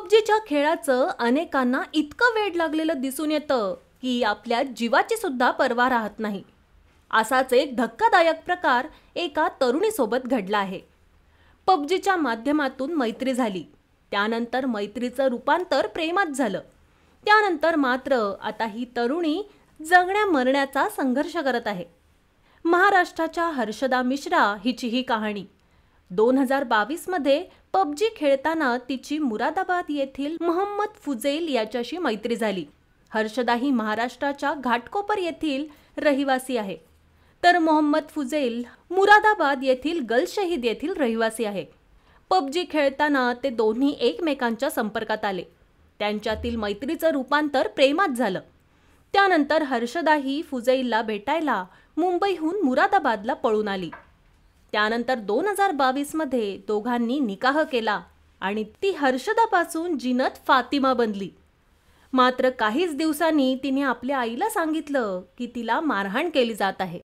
पबजीच्या खेळाचं अनेकांना इतकं वेड लागलेलं दिसून येतं की आपल्या जीवाची सुद्धा पर्वा राहत नाही. असाच एक धक्कादायक प्रकार एका तरुणीसोबत घडला आहे. पबजीच्या माध्यमातून मैत्री झाली, त्यानंतर मैत्रीचं रूपांतर प्रेमात झालं. त्यानंतर मात्र आता ही तरुणी जगण्या मरण्याचा संघर्ष करत आहे. महाराष्ट्राच्या हर्षदा मिश्रा हिची ही कहाणी. 2022 मध्ये पबजी खेळताना तिची मुरादाबाद येथील मोहम्मद फुजैल याच्याशी मैत्री झाली. हर्षदा ही महाराष्ट्राच्या घाटकोपर येथील रहिवासी आहे, तर मोहम्मद फुजैल मुरादाबाद येथील गलशहीद येथील रहिवासी आहे. पबजी खेळताना ते दोन्ही एकमेकांच्या संपर्कात आले. त्यांच्यातील मैत्रीचं रूपांतर प्रेमात झालं. त्यानंतर हर्षदा ही फुजैलला भेटायला मुंबईहून मुरादाबादला पळून आली. त्यानंतर 2022 मध्ये दोघांनी निकाह केला आणि ती हर्षदापासून जिनत फातिमा बनली. मात्र काहीच दिवसांनी तिने आपल्या आईला सांगितलं की तिला मारहाण केली जात आहे.